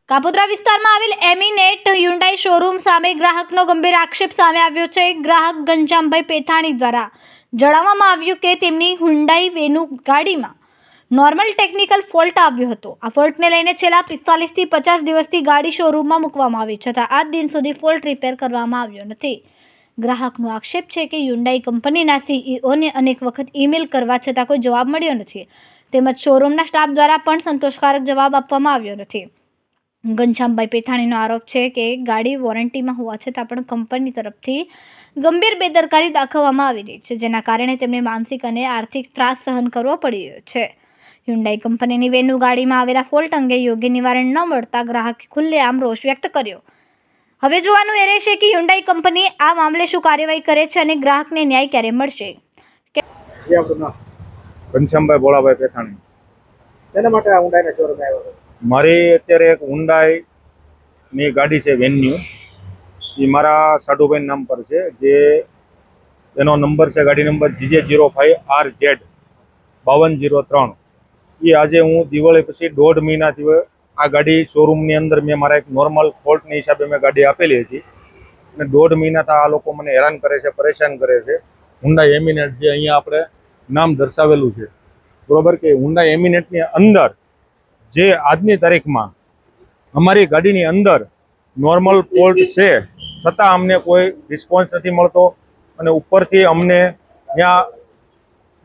કાપોદ્રા વિસ્તારમાં આવેલ એમિનેટ Hyundai showroom સામે ગ્રાહકનો ગંભીર આક્ષેપ સામે આવ્યો છે। ગ્રાહક ઘનશ્યામભાઈ પેથાણી દ્વારા જણાવવામાં આવ્યું કે તેમની હ્યુન્ડાઈ વેનુ ગાડીમાં નોર્મલ ટેકનિકલ ફોલ્ટ આવ્યો હતો। આ ફોલ્ટને લઈને છેલ્લા 45 થી 50 દિવસથી ગાડી શોરૂમમાં મૂકવામાં આવી છતાં આજ દિન સુધી ફોલ્ટ રિપેર કરવામાં આવ્યો નથી। ગ્રાહકનો આક્ષેપ છે કે હ્યુન્ડાઈ કંપનીના સીઈઓને અનેક વખત ઈમેલ કરવા છતાં કોઈ જવાબ મળ્યો નથી તેમજ શોરૂમના સ્ટાફ દ્વારા પણ સંતોષકારક જવાબ આપવામાં આવ્યો નથી। ઘનશ્યામભાઈ પેથાણીનો આરોપ છે કે ગાડી વોરંટીમાં હોવા છતાં પણ કંપની તરફથી ગંભીર બેદરકારી દાખવવામાં આવી રહી છે, જેના કારણે તેમને માનસિક અને આર્થિક ત્રાસ સહન કરવો પડી રહ્યો છે। હ્યુન્ડાઈ કંપનીની વેનુ ગાડીમાં આવેલા ફોલ્ટ અંગે યોગ્ય નિવારણ ન મળતા ગ્રાહકે ખુલ્લેઆમ રોષ વ્યક્ત કર્યો। હવે જોવાનું એ રહેશે કે હ્યુન્ડાઈ કંપની આ મામલે શું કાર્યવાહી કરે છે અને ગ્રાહકને ન્યાય ક્યારે મળશે। ઘનશ્યામભાઈ ભોળાભાઈ પેથાણી। શેના માટે આ ઊંડાઈના શોરૂમ આવ્યો હતો? મારી અત્યારે એક ઊંડાઈની ગાડી છે વેન્યુ, એ મારા સાઢુભાઈ નામ પર છે, જે એનો નંબર છે ગાડી નંબર GJ05RZ 5203। એ આજે હું દિવાળી પછી 1.5 મહિનાથી આ ગાડી શોરૂમની અંદર મેં મારા એક નોર્મલ ફોલ્ટની હિસાબે મેં ગાડી આપેલી હતી અને 1.5 મહિનાથી આ લોકો મને હેરાન કરે છે, પરેશાન કરે છે। હુન્ડાઈ એમિનેટ જે અહીંયા આપણે નામ દર્શાવેલું છે બરોબર, કે હુન્ડાઈ એમિનેટની અંદર જે આજની તારીખમાં અમારી ગાડીની અંદર નોર્મલ ફોલ્ટ છે છતાં અમને કોઈ રિસ્પોન્સ નથી મળતો અને ઉપરથી અમને ત્યાં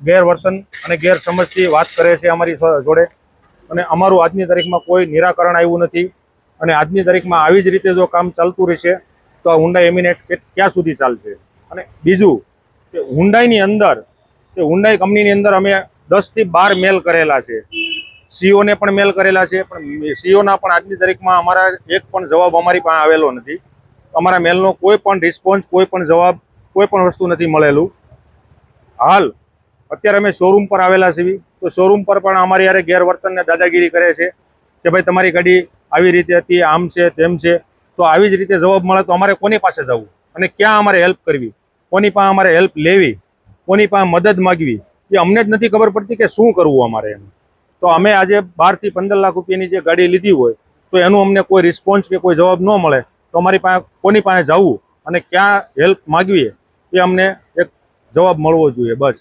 ગેરવર્તન અને ગેરસમજથી વાત કરે છે અમારી જોડે અને અમારું આજની તારીખમાં કોઈ નિરાકરણ આવ્યું નથી। અને આજની તારીખમાં આવી જ રીતે જો કામ ચાલતું રહેશે તો આ હુન્ડાઈ એમિનેટ ક્યાં સુધી ચાલશે। અને બીજું કે હુન્ડાઈની અંદર કે હુન્ડાઈ કંપનીની અંદર અમે 10 થી 12 મેલ કરેલા છે, સીઓને પણ મેલ કરેલા છે, પણ સીઓના પણ આજની તારીખમાં અમારા એક પણ જવાબ અમારી પાસે આવેલો નથી। અમારા મેલનો કોઈ પણ રિસ્પોન્સ, કોઈ પણ જવાબ, કોઈ પણ વસ્તુ નથી મળેલું। હાલ અત્યારે અમે શોરૂમ પર આવેલા છીએ તો શોરૂમ પર પણ અમારી યારે ગેરવર્તન ને દાદાગીરી કરે છે કે ભાઈ તમારી ગાડી આવી રીતે હતી, આમ છે તેમ છે। તો આવી જ રીતે જવાબ મળે તો અમારે કોની પાસે જવું અને ક્યાં અમારે હેલ્પ કરવી, કોની પાસે અમારે હેલ્પ લેવી, કોની પાસે મદદ માગવી, એ અમને જ નથી ખબર પડતી કે શું કરવું અમારે એમ। તો અમે આજે 12 થી 15 લાખ રૂપિયાની જે ગાડી લીધી હોય તો એનું અમને કોઈ રિસ્પોન્સ કે કોઈ જવાબ ન મળે તો અમારી પાસે કોની પાસે જવું અને ક્યાં હેલ્પ માગવી એ અમને એક જવાબ મળવો જોઈએ બસ।